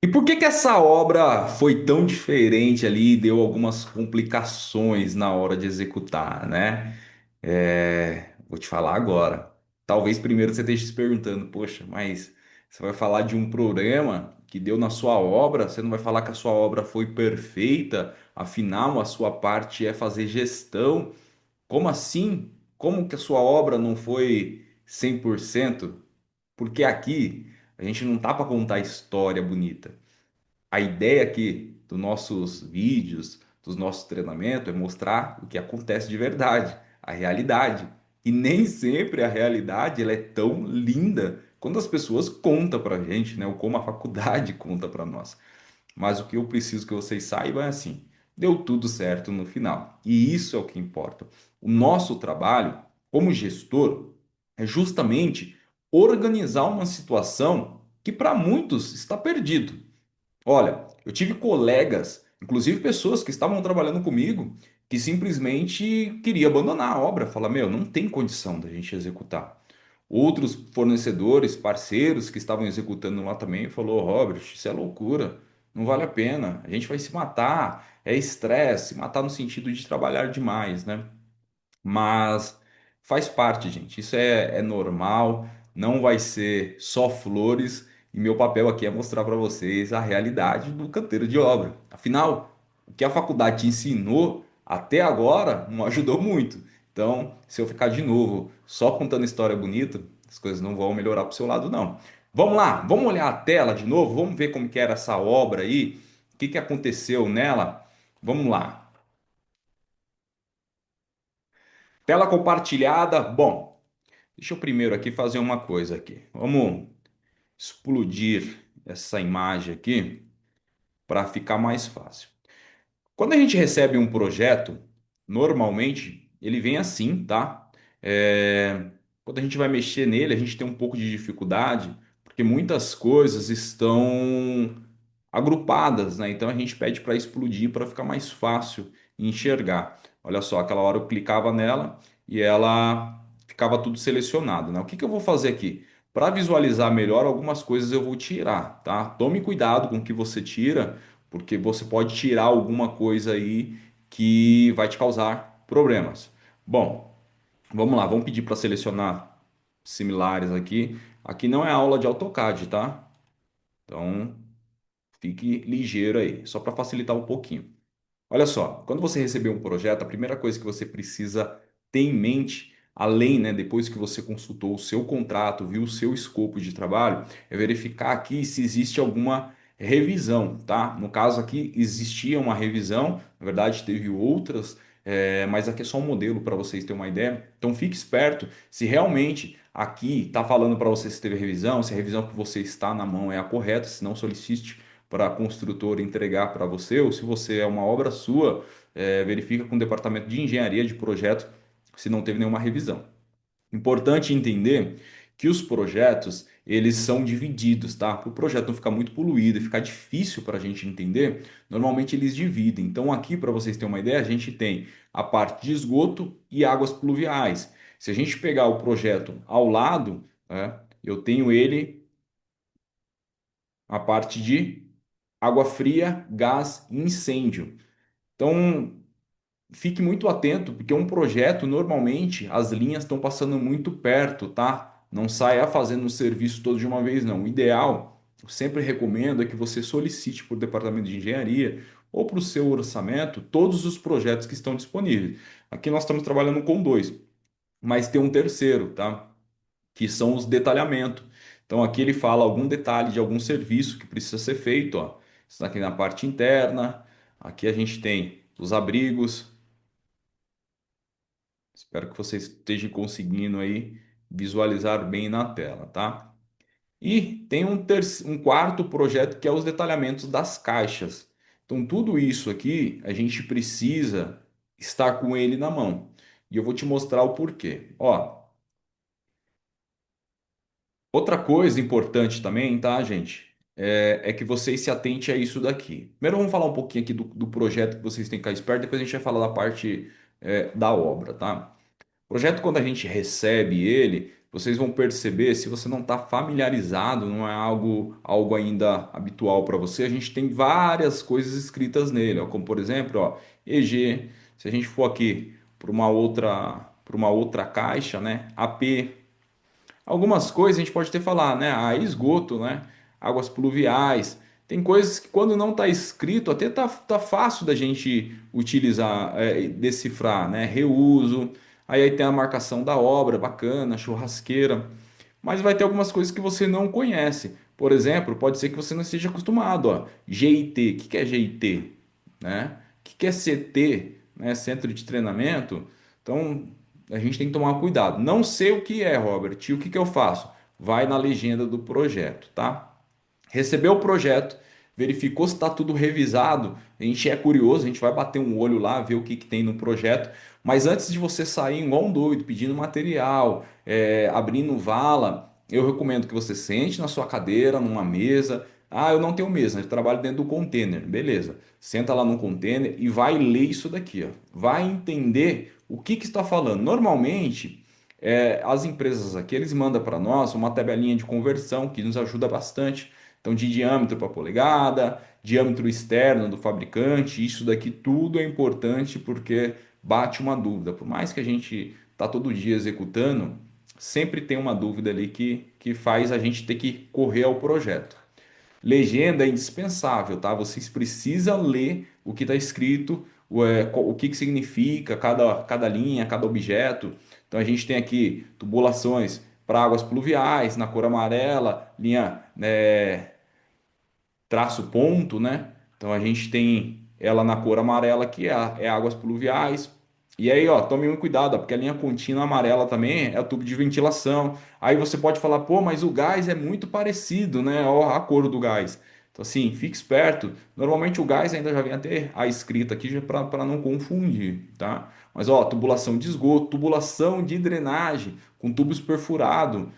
E por que que essa obra foi tão diferente ali, e deu algumas complicações na hora de executar, né? Vou te falar agora. Talvez primeiro você esteja se perguntando, poxa, mas você vai falar de um problema que deu na sua obra, você não vai falar que a sua obra foi perfeita, afinal a sua parte é fazer gestão. Como assim? Como que a sua obra não foi 100%? Porque aqui a gente não tá para contar história bonita. A ideia aqui dos nossos vídeos, dos nossos treinamentos, é mostrar o que acontece de verdade, a realidade. E nem sempre a realidade ela é tão linda quando as pessoas contam pra gente, né? Ou como a faculdade conta pra nós. Mas o que eu preciso que vocês saibam é assim: deu tudo certo no final. E isso é o que importa. O nosso trabalho, como gestor, é justamente organizar uma situação que para muitos está perdido. Olha, eu tive colegas, inclusive pessoas que estavam trabalhando comigo, que simplesmente queria abandonar a obra, falar, meu, não tem condição da gente executar. Outros fornecedores, parceiros que estavam executando lá também, falou, Robert, isso é loucura, não vale a pena, a gente vai se matar, é estresse, se matar no sentido de trabalhar demais, né? Mas faz parte, gente. Isso é normal, não vai ser só flores. E meu papel aqui é mostrar para vocês a realidade do canteiro de obra. Afinal, o que a faculdade te ensinou até agora não ajudou muito. Então, se eu ficar de novo só contando história bonita, as coisas não vão melhorar para o seu lado, não. Vamos lá, vamos olhar a tela de novo, vamos ver como que era essa obra aí, o que que aconteceu nela. Vamos lá. Tela compartilhada. Bom, deixa eu primeiro aqui fazer uma coisa aqui. Vamos explodir essa imagem aqui para ficar mais fácil. Quando a gente recebe um projeto, normalmente ele vem assim, tá? Quando a gente vai mexer nele, a gente tem um pouco de dificuldade, porque muitas coisas estão agrupadas, né? Então a gente pede para explodir para ficar mais fácil enxergar. Olha só, aquela hora eu clicava nela e ela ficava tudo selecionado, né? O que que eu vou fazer aqui? Para visualizar melhor, algumas coisas eu vou tirar, tá? Tome cuidado com o que você tira, porque você pode tirar alguma coisa aí que vai te causar problemas. Bom, vamos lá, vamos pedir para selecionar similares aqui. Aqui não é aula de AutoCAD, tá? Então, fique ligeiro aí, só para facilitar um pouquinho. Olha só, quando você receber um projeto, a primeira coisa que você precisa ter em mente, além, né, depois que você consultou o seu contrato, viu o seu escopo de trabalho, é verificar aqui se existe alguma revisão, tá? No caso aqui, existia uma revisão, na verdade, teve outras, mas aqui é só um modelo para vocês terem uma ideia. Então, fique esperto se realmente aqui está falando para você se teve revisão, se a revisão que você está na mão é a correta, se não solicite para a construtora entregar para você, ou se você é uma obra sua, verifica com o departamento de engenharia de projeto se não teve nenhuma revisão. Importante entender que os projetos eles são divididos, tá? Para o projeto não ficar muito poluído e ficar difícil para a gente entender, normalmente eles dividem. Então aqui, para vocês terem uma ideia, a gente tem a parte de esgoto e águas pluviais. Se a gente pegar o projeto ao lado, né, eu tenho ele a parte de água fria, gás e incêndio. Então, fique muito atento, porque um projeto, normalmente, as linhas estão passando muito perto, tá? Não saia fazendo o serviço todo de uma vez, não. O ideal, eu sempre recomendo, é que você solicite para o departamento de engenharia ou para o seu orçamento todos os projetos que estão disponíveis. Aqui nós estamos trabalhando com dois, mas tem um terceiro, tá? Que são os detalhamentos. Então aqui ele fala algum detalhe de algum serviço que precisa ser feito, ó. Isso aqui na parte interna. Aqui a gente tem os abrigos. Espero que você esteja conseguindo aí visualizar bem na tela, tá? E tem um quarto projeto que é os detalhamentos das caixas. Então tudo isso aqui a gente precisa estar com ele na mão. E eu vou te mostrar o porquê. Ó, outra coisa importante também, tá, gente? É que vocês se atentem a isso daqui. Primeiro vamos falar um pouquinho aqui do projeto que vocês têm que ficar esperto, depois a gente vai falar da parte da obra, tá? O projeto, quando a gente recebe ele, vocês vão perceber, se você não está familiarizado, não é algo ainda habitual para você, a gente tem várias coisas escritas nele, ó, como por exemplo, ó, EG, se a gente for aqui para uma outra caixa, né, AP, algumas coisas a gente pode até falar, né? Ah, esgoto, né? Águas pluviais. Tem coisas que quando não está escrito, até tá fácil da gente utilizar, decifrar, né? Reuso. Aí tem a marcação da obra, bacana, churrasqueira. Mas vai ter algumas coisas que você não conhece. Por exemplo, pode ser que você não esteja acostumado, ó. GIT, o que que é GIT? Né? O que que é CT, né? Centro de Treinamento. Então, a gente tem que tomar cuidado. Não sei o que é, Robert. E o que que eu faço? Vai na legenda do projeto, tá? Recebeu o projeto, verificou se está tudo revisado. A gente é curioso, a gente vai bater um olho lá, ver o que tem no projeto. Mas antes de você sair igual um doido, pedindo material, abrindo vala, eu recomendo que você sente na sua cadeira, numa mesa. Ah, eu não tenho mesa, eu trabalho dentro do container. Beleza. Senta lá no container e vai ler isso daqui, ó. Vai entender o que está falando. Normalmente, as empresas aqui, eles mandam para nós uma tabelinha de conversão que nos ajuda bastante. Então, de diâmetro para polegada, diâmetro externo do fabricante, isso daqui tudo é importante porque bate uma dúvida. Por mais que a gente tá todo dia executando, sempre tem uma dúvida ali que faz a gente ter que correr ao projeto. Legenda é indispensável, tá? Vocês precisam ler o que está escrito, o que significa cada linha, cada objeto. Então a gente tem aqui tubulações para águas pluviais na cor amarela, linha traço ponto, né? Então a gente tem ela na cor amarela que é águas pluviais. E aí, ó, tome muito cuidado, ó, porque a linha contínua amarela também é o tubo de ventilação. Aí você pode falar, pô, mas o gás é muito parecido, né? Ó, a cor do gás. Então, assim, fique esperto. Normalmente o gás ainda já vem até a escrita aqui para não confundir, tá? Mas, ó, tubulação de esgoto, tubulação de drenagem com tubos perfurados.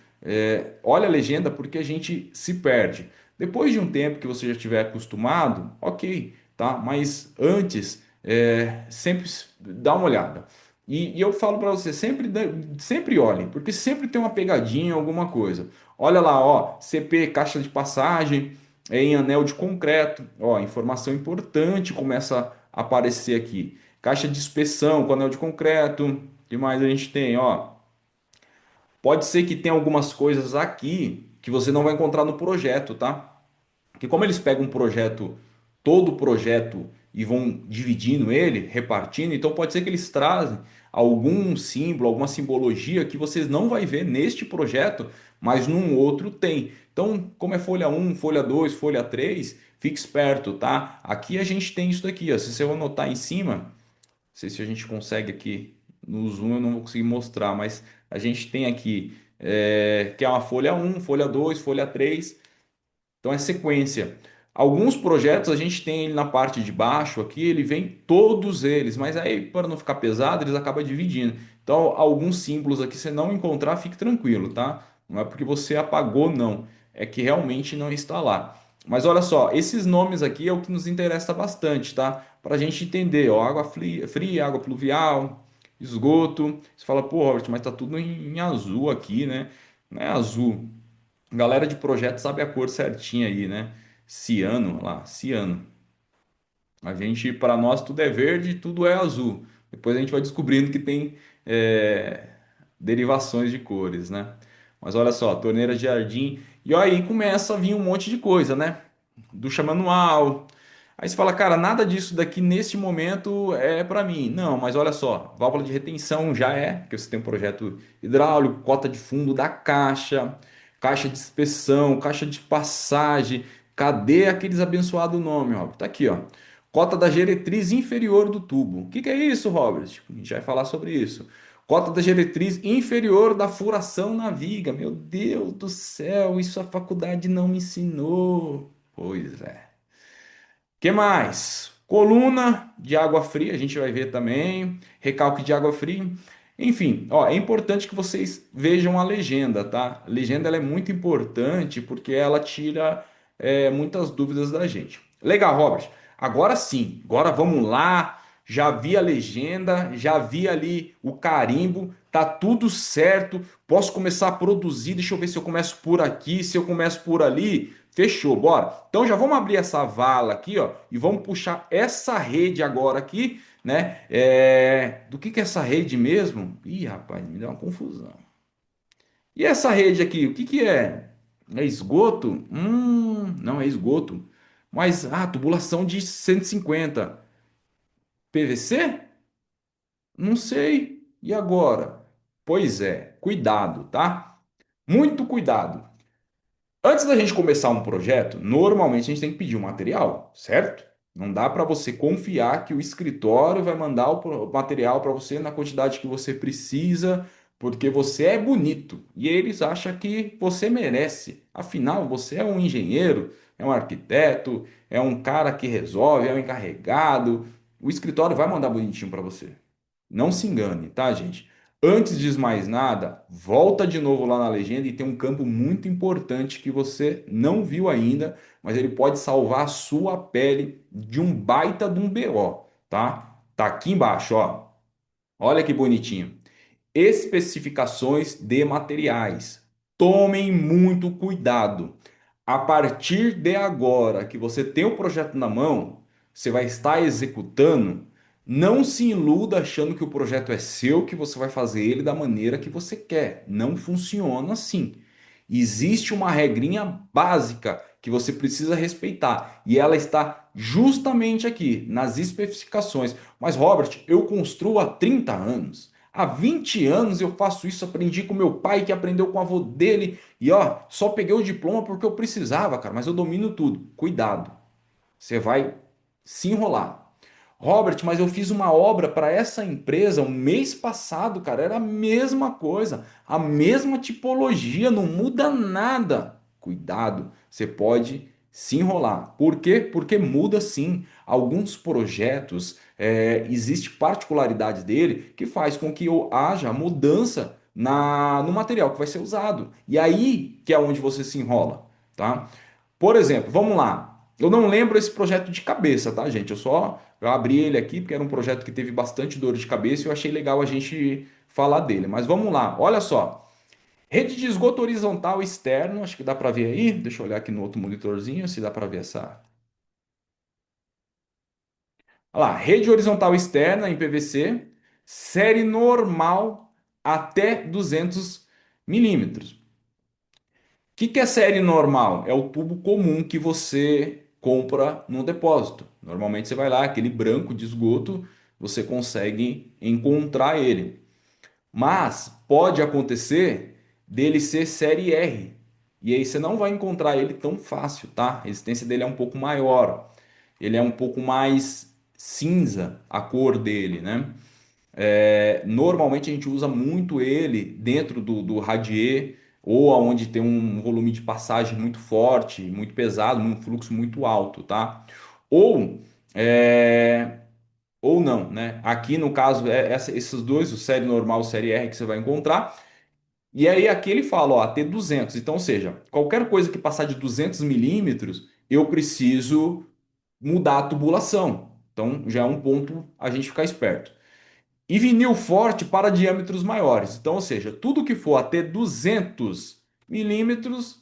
Olha a legenda porque a gente se perde. Depois de um tempo que você já estiver acostumado, ok, tá? Mas antes, sempre dá uma olhada. E eu falo para você, sempre olhem, porque sempre tem uma pegadinha, alguma coisa. Olha lá, ó, CP, caixa de passagem, em anel de concreto, ó, informação importante começa a aparecer aqui. Caixa de inspeção com anel de concreto, o que mais a gente tem, ó? Pode ser que tenha algumas coisas aqui que você não vai encontrar no projeto, tá? Porque como eles pegam um projeto, todo o projeto, e vão dividindo ele, repartindo, então pode ser que eles trazem algum símbolo, alguma simbologia que vocês não vai ver neste projeto, mas num outro tem. Então, como é folha um, folha 2, folha 3, fique esperto, tá? Aqui a gente tem isso daqui, ó. Se você anotar em cima, não sei se a gente consegue aqui no Zoom, eu não vou conseguir mostrar, mas a gente tem aqui que é uma folha um, folha 2, folha 3. Então é sequência. Alguns projetos a gente tem ele na parte de baixo aqui, ele vem todos eles, mas aí para não ficar pesado, eles acabam dividindo. Então alguns símbolos aqui você não encontrar, fique tranquilo, tá? Não é porque você apagou, não. É que realmente não está lá. Mas olha só, esses nomes aqui é o que nos interessa bastante, tá? Para a gente entender, ó, água fria, água pluvial, esgoto. Você fala, pô, Robert, mas tá tudo em azul aqui, né? Não é azul. Galera de projeto sabe a cor certinha aí, né? Ciano, lá, ciano. A gente, para nós, tudo é verde, tudo é azul. Depois a gente vai descobrindo que tem é, derivações de cores, né? Mas olha só, torneira de jardim. E aí começa a vir um monte de coisa, né? Ducha manual. Aí você fala, cara, nada disso daqui neste momento é para mim. Não, mas olha só, válvula de retenção já é, porque você tem um projeto hidráulico, cota de fundo da caixa, caixa de inspeção, caixa de passagem. Cadê aqueles abençoados nomes, Robert? Tá aqui, ó. Cota da diretriz inferior do tubo. O que que é isso, Robert? A gente vai falar sobre isso. Cota da diretriz inferior da furação na viga. Meu Deus do céu, isso a faculdade não me ensinou. Pois é. Que mais? Coluna de água fria, a gente vai ver também. Recalque de água fria. Enfim, ó, é importante que vocês vejam a legenda, tá? A legenda ela é muito importante porque ela tira muitas dúvidas da gente. Legal, Robert. Agora sim, agora vamos lá. Já vi a legenda, já vi ali o carimbo. tá tudo certo, posso começar a produzir, deixa eu ver se eu começo por aqui, se eu começo por ali. Fechou, bora. Então já vamos abrir essa vala aqui, ó, e vamos puxar essa rede agora aqui, né? Do que é essa rede mesmo? Ih, rapaz, me deu uma confusão. E essa rede aqui, o que que é? É esgoto? Não é esgoto. Mas, tubulação de 150. PVC? Não sei. E agora? Pois é, cuidado, tá? Muito cuidado. Antes da gente começar um projeto, normalmente a gente tem que pedir o material, certo? Não dá para você confiar que o escritório vai mandar o material para você na quantidade que você precisa, porque você é bonito e eles acham que você merece. Afinal, você é um engenheiro, é um arquiteto, é um cara que resolve, é um encarregado. O escritório vai mandar bonitinho para você. Não se engane, tá, gente? Antes de mais nada, volta de novo lá na legenda e tem um campo muito importante que você não viu ainda, mas ele pode salvar a sua pele de um baita de um BO, tá? Tá aqui embaixo, ó. Olha que bonitinho. Especificações de materiais. Tomem muito cuidado. A partir de agora que você tem o projeto na mão, você vai estar executando. Não se iluda achando que o projeto é seu, que você vai fazer ele da maneira que você quer. Não funciona assim. Existe uma regrinha básica que você precisa respeitar e ela está justamente aqui nas especificações. Mas, Robert, eu construo há 30 anos. Há 20 anos eu faço isso, aprendi com meu pai, que aprendeu com o avô dele, e ó, só peguei o diploma porque eu precisava, cara, mas eu domino tudo. Cuidado, você vai se enrolar. Robert, mas eu fiz uma obra para essa empresa o mês passado, cara, era a mesma coisa, a mesma tipologia, não muda nada. Cuidado, você pode se enrolar. Por quê? Porque muda sim. Alguns projetos, existe particularidades dele que faz com que haja mudança no material que vai ser usado. E aí que é onde você se enrola, tá? Por exemplo, vamos lá. Eu não lembro esse projeto de cabeça, tá, gente? Eu abri ele aqui porque era um projeto que teve bastante dor de cabeça e eu achei legal a gente falar dele. Mas vamos lá. Olha só. Rede de esgoto horizontal externo, acho que dá para ver aí. Deixa eu olhar aqui no outro monitorzinho se dá para ver essa. Olha lá, rede horizontal externa em PVC, série normal até 200 milímetros. Que é série normal? É o tubo comum que você compra no depósito. Normalmente você vai lá, aquele branco de esgoto, você consegue encontrar ele. Mas pode acontecer dele ser série R. E aí você não vai encontrar ele tão fácil, tá? A resistência dele é um pouco maior. Ele é um pouco mais cinza, a cor dele, né? Normalmente a gente usa muito ele dentro do radier ou aonde tem um volume de passagem muito forte, muito pesado, um fluxo muito alto, tá? Ou é, ou não, né? Aqui no caso esses dois, o série normal, o série R que você vai encontrar. E aí aqui ele fala, ó, T200. Então, ou seja, qualquer coisa que passar de 200 milímetros, eu preciso mudar a tubulação. Então já é um ponto a gente ficar esperto. E vinil forte para diâmetros maiores. Então, ou seja, tudo que for até 200 milímetros,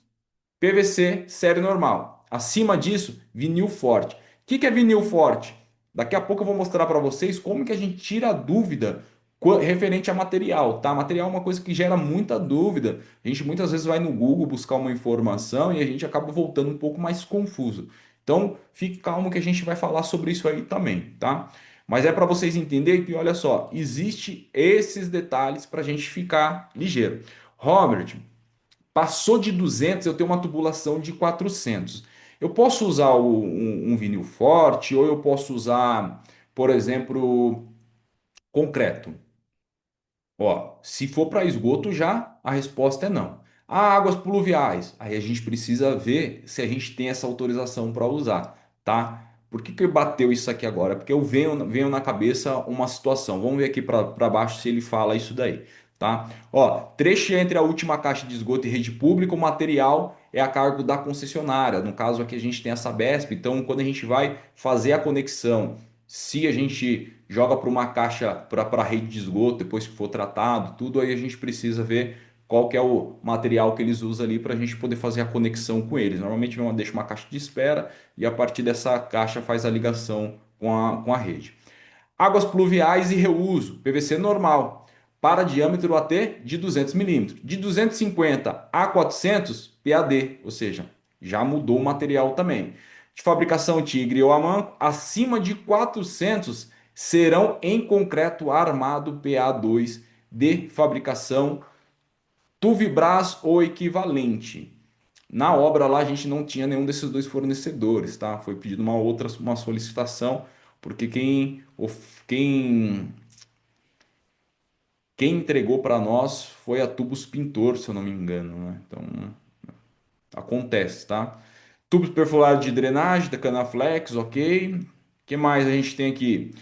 PVC série normal. Acima disso, vinil forte. O que é vinil forte? Daqui a pouco eu vou mostrar para vocês como que a gente tira a dúvida referente a material, tá? Material é uma coisa que gera muita dúvida. A gente muitas vezes vai no Google buscar uma informação e a gente acaba voltando um pouco mais confuso. Então, fique calmo que a gente vai falar sobre isso aí também, tá? Mas é para vocês entenderem que, olha só, existe esses detalhes para a gente ficar ligeiro. Robert, passou de 200, eu tenho uma tubulação de 400. Eu posso usar um vinil forte ou eu posso usar, por exemplo, concreto. Ó, se for para esgoto já, a resposta é não. Águas pluviais, aí a gente precisa ver se a gente tem essa autorização para usar, tá? Por que bateu isso aqui agora? Porque eu venho na cabeça uma situação. Vamos ver aqui para baixo se ele fala isso daí, tá? Ó, trecho entre a última caixa de esgoto e rede pública, o material é a cargo da concessionária. No caso aqui a gente tem essa Sabesp, então quando a gente vai fazer a conexão Se a gente joga para uma caixa, para a rede de esgoto, depois que for tratado, tudo aí a gente precisa ver qual que é o material que eles usam ali para a gente poder fazer a conexão com eles. Normalmente deixa uma caixa de espera e a partir dessa caixa faz a ligação com a rede. Águas pluviais e reuso, PVC normal, para diâmetro AT de 200 milímetros. De 250 a 400, PAD, ou seja, já mudou o material também. De fabricação Tigre ou Amanco, acima de 400 serão em concreto armado PA2 de fabricação Tuvibras ou equivalente. Na obra lá a gente não tinha nenhum desses dois fornecedores, tá? Foi pedido uma solicitação, porque quem entregou para nós foi a Tubos Pintor, se eu não me engano, né? Então acontece, tá? Tubos perfurados de drenagem da Canaflex, ok. O que mais a gente tem aqui?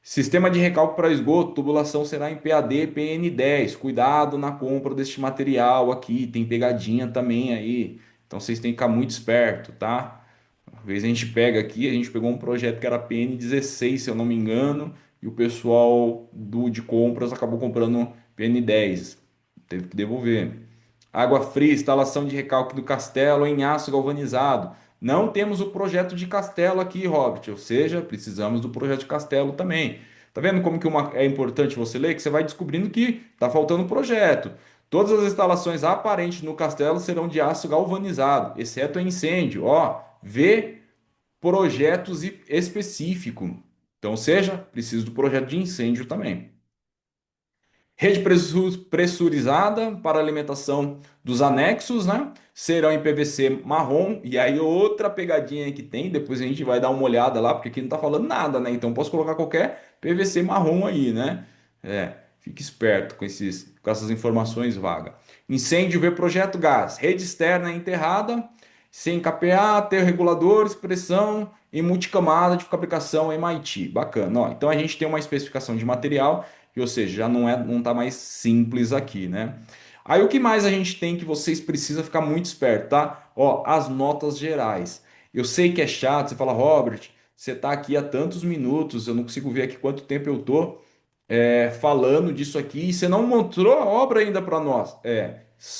Sistema de recálculo para esgoto, tubulação será em PAD PN10. Cuidado na compra deste material aqui, tem pegadinha também aí. Então vocês têm que ficar muito esperto, tá? Uma vez a gente pega aqui, a gente pegou um projeto que era PN16, se eu não me engano, e o pessoal de compras acabou comprando PN10. Teve que devolver. Água fria, instalação de recálculo do castelo em aço galvanizado. Não temos o projeto de castelo aqui, Robert, ou seja, precisamos do projeto de castelo também. Tá vendo como que é importante você ler? Que você vai descobrindo que tá faltando projeto. Todas as instalações aparentes no castelo serão de aço galvanizado, exceto a incêndio. Ó, vê projetos específico. Então, seja, preciso do projeto de incêndio também. Rede pressurizada para alimentação dos anexos, né? Serão em PVC marrom. E aí, outra pegadinha que tem, depois a gente vai dar uma olhada lá, porque aqui não está falando nada, né? Então, posso colocar qualquer PVC marrom aí, né? Fique esperto com essas informações vagas. Incêndio, vê projeto gás. Rede externa enterrada, sem KPA, terreguladores, pressão e multicamada de fabricação MIT. Bacana, ó. Então, a gente tem uma especificação de material ou seja, já não tá mais simples aqui, né? Aí o que mais a gente tem que vocês precisam ficar muito esperto, tá? Ó, as notas gerais. Eu sei que é chato, você fala, Robert, você tá aqui há tantos minutos, eu não consigo ver aqui quanto tempo eu tô falando disso aqui e você não mostrou a obra ainda para nós.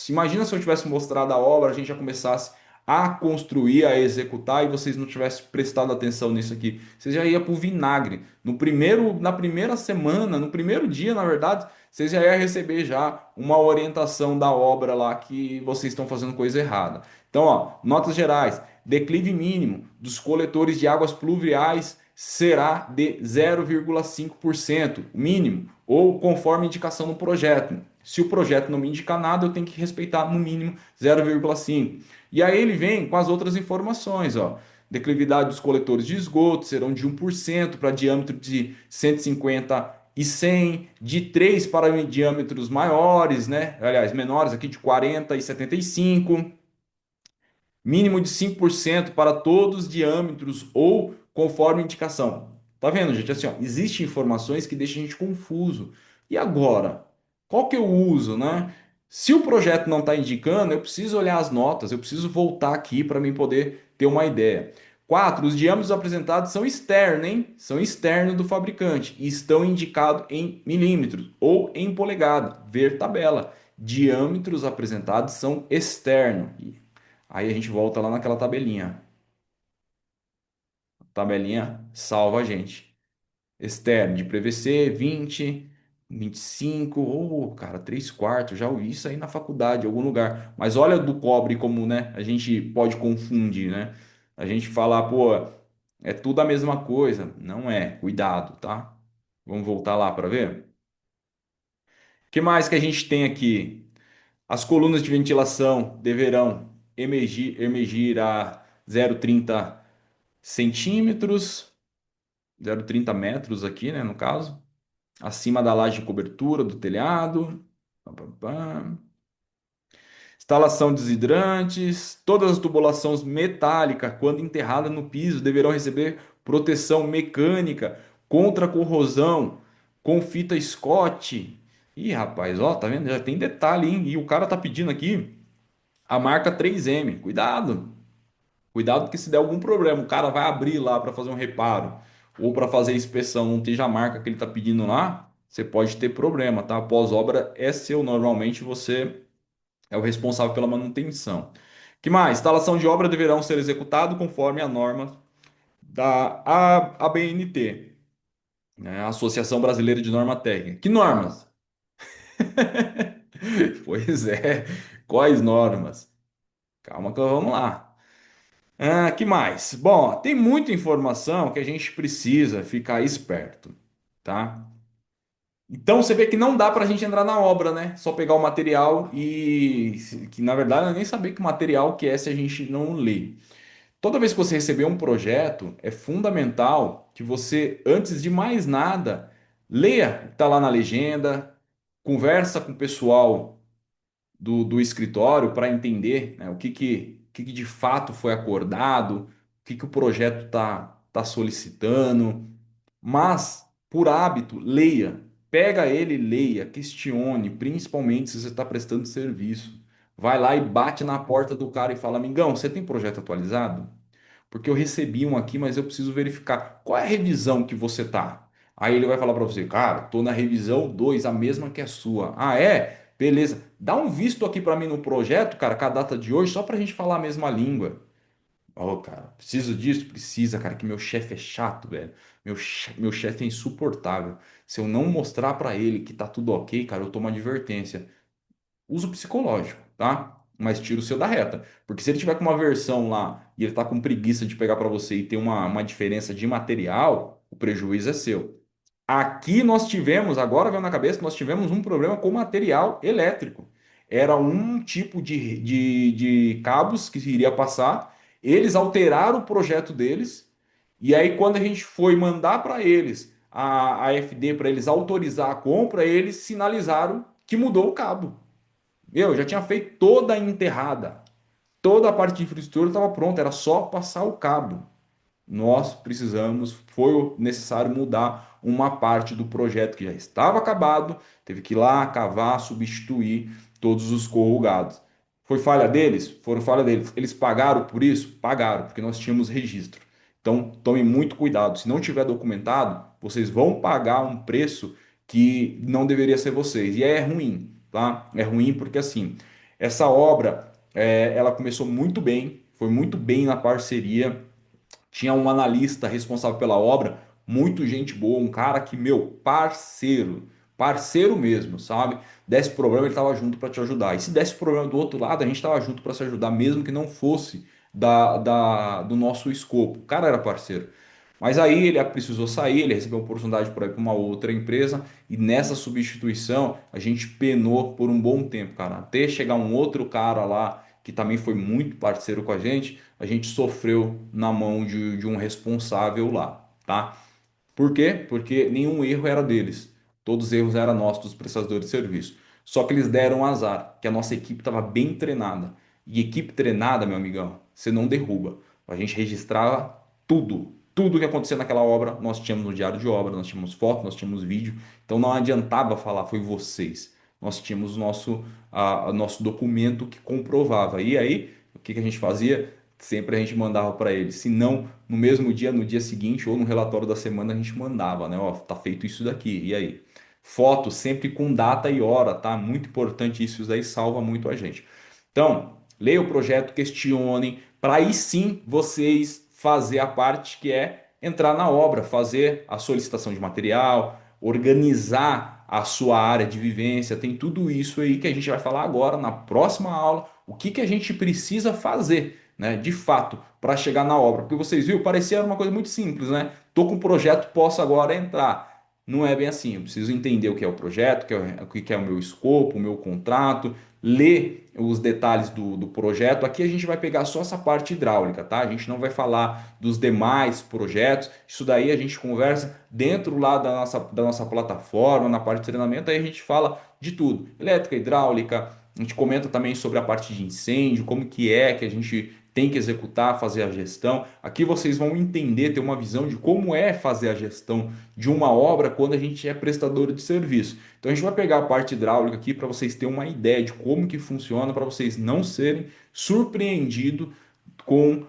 Imagina se eu tivesse mostrado a obra, a gente já começasse a construir, a executar e vocês não tivessem prestado atenção nisso aqui. Vocês já ia pro vinagre. Na primeira semana, no primeiro dia, na verdade, vocês já iam receber já uma orientação da obra lá que vocês estão fazendo coisa errada. Então, ó, notas gerais. Declive mínimo dos coletores de águas pluviais será de 0,5%, mínimo, ou conforme indicação no projeto. Se o projeto não me indicar nada, eu tenho que respeitar no mínimo 0,5%. E aí ele vem com as outras informações, ó. Declividade dos coletores de esgoto serão de 1% para diâmetro de 150 e 100, de 3 para diâmetros maiores, né? Aliás, menores aqui de 40 e 75, mínimo de 5% para todos os diâmetros ou conforme indicação. Tá vendo, gente? Assim, ó, existem informações que deixam a gente confuso. E agora? Qual que eu uso, né? Se o projeto não está indicando, eu preciso olhar as notas, eu preciso voltar aqui para mim poder ter uma ideia. 4. Os diâmetros apresentados são externos, hein? São externos do fabricante e estão indicados em milímetros ou em polegada. Ver tabela. Diâmetros apresentados são externos. Aí a gente volta lá naquela tabelinha. Tabelinha salva a gente. Externo de PVC, 20, 25, ou cara, 3 quartos. Já ouvi isso aí na faculdade, em algum lugar. Mas olha do cobre como, né? A gente pode confundir, né? A gente fala, pô, é tudo a mesma coisa. Não é. Cuidado, tá? Vamos voltar lá para ver? O que mais que a gente tem aqui? As colunas de ventilação deverão emergir a 0,30 centímetros, 0,30 metros aqui, né, no caso, acima da laje de cobertura do telhado. Pá, pá, pá. Instalação de desidrantes. Todas as tubulações metálicas, quando enterradas no piso, deverão receber proteção mecânica contra corrosão com fita Scott. Ih, rapaz, ó, tá vendo? Já tem detalhe, hein? E o cara tá pedindo aqui a marca 3M. Cuidado. Cuidado que se der algum problema, o cara vai abrir lá para fazer um reparo. ou para fazer a inspeção não esteja a marca que ele está pedindo lá, você pode ter problema, tá? Pós-obra é seu, normalmente você é o responsável pela manutenção. Que mais? Instalação de obra deverão ser executado conforme a norma da ABNT, né? Associação Brasileira de Norma Técnica. Que normas? Pois é, quais normas? Calma que vamos lá. Que mais? Bom, tem muita informação que a gente precisa ficar esperto, tá? Então você vê que não dá para a gente entrar na obra, né? Só pegar o material e que na verdade eu nem saber que material que é se a gente não lê. Toda vez que você receber um projeto, é fundamental que você, antes de mais nada, leia, tá lá na legenda, conversa com o pessoal do escritório para entender, né, o que que de fato foi acordado, o que que o projeto tá solicitando. Mas, por hábito, leia. Pega ele, leia, questione, principalmente se você está prestando serviço. Vai lá e bate na porta do cara e fala: Amigão, você tem projeto atualizado? Porque eu recebi um aqui, mas eu preciso verificar. Qual é a revisão que você tá? Aí ele vai falar para você: Cara, tô na revisão 2, a mesma que a sua. Ah, é? Beleza. Dá um visto aqui para mim no projeto, cara, com a data de hoje, só para a gente falar a mesma língua. Ô, cara, preciso disso? Precisa, cara, que meu chefe é chato, velho. Meu chefe é insuportável. Se eu não mostrar pra ele que tá tudo ok, cara, eu tomo uma advertência. Uso psicológico, tá? Mas tira o seu da reta. Porque se ele tiver com uma versão lá e ele tá com preguiça de pegar pra você e ter uma diferença de material, o prejuízo é seu. Aqui nós tivemos, agora veio na cabeça, nós tivemos um problema com material elétrico. Era um tipo de cabos que iria passar, eles alteraram o projeto deles, e aí quando a gente foi mandar para eles a FD para eles autorizar a compra, eles sinalizaram que mudou o cabo. Eu já tinha feito toda a enterrada, toda a parte de infraestrutura estava pronta, era só passar o cabo. Nós precisamos, foi necessário mudar uma parte do projeto que já estava acabado, teve que ir lá cavar, substituir todos os corrugados. Foi falha deles? Foram falha deles. Eles pagaram por isso? Pagaram, porque nós tínhamos registro. Então, tome muito cuidado. Se não tiver documentado, vocês vão pagar um preço que não deveria ser vocês. E é ruim, tá? É ruim porque assim, essa obra, ela começou muito bem, foi muito bem na parceria. Tinha um analista responsável pela obra, muito gente boa, um cara que, meu, parceiro, parceiro mesmo, sabe? Desse problema, ele estava junto para te ajudar. E se desse problema do outro lado, a gente estava junto para se ajudar, mesmo que não fosse do nosso escopo. O cara era parceiro. Mas aí ele precisou sair, ele recebeu a oportunidade para ir para uma outra empresa e nessa substituição a gente penou por um bom tempo, cara. Até chegar um outro cara lá que também foi muito parceiro com a gente sofreu na mão de um responsável lá, tá? Por quê? Porque nenhum erro era deles. Todos os erros eram nossos, dos prestadores de serviço. Só que eles deram azar, que a nossa equipe estava bem treinada. E equipe treinada, meu amigão, você não derruba. A gente registrava tudo. Tudo que acontecia naquela obra, nós tínhamos no diário de obra, nós tínhamos foto, nós tínhamos vídeo. Então não adiantava falar, foi vocês. Nós tínhamos nosso documento que comprovava. E aí, o que que a gente fazia? Sempre a gente mandava para eles. Se não, no mesmo dia, no dia seguinte ou no relatório da semana a gente mandava, né? Ó, tá feito isso daqui. E aí? Foto sempre com data e hora, tá? Muito importante isso daí salva muito a gente. Então, leia o projeto, questionem, para aí sim vocês fazer a parte que é entrar na obra, fazer a solicitação de material, organizar a sua área de vivência, tem tudo isso aí que a gente vai falar agora na próxima aula, o que que a gente precisa fazer, né, de fato, para chegar na obra. Porque vocês viram, parecia uma coisa muito simples, né? Tô com um projeto, posso agora entrar. Não é bem assim, eu preciso entender o que é o projeto, o que é o meu escopo, o meu contrato, ler os detalhes do projeto. Aqui a gente vai pegar só essa parte hidráulica, tá? A gente não vai falar dos demais projetos. Isso daí a gente conversa dentro lá da nossa plataforma, na parte de treinamento, aí a gente fala de tudo. Elétrica, hidráulica, a gente comenta também sobre a parte de incêndio, como que é que a gente tem que executar, fazer a gestão. Aqui vocês vão entender, ter uma visão de como é fazer a gestão de uma obra quando a gente é prestador de serviço. Então a gente vai pegar a parte hidráulica aqui para vocês terem uma ideia de como que funciona, para vocês não serem surpreendidos com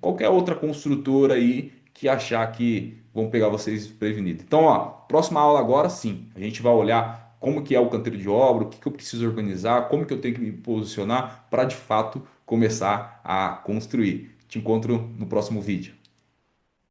qualquer outra construtora aí que achar que vão pegar vocês desprevenidos. Então, ó, próxima aula agora sim, a gente vai olhar como que é o canteiro de obra, o que que eu preciso organizar, como que eu tenho que me posicionar para de fato começar a construir. Te encontro no próximo vídeo.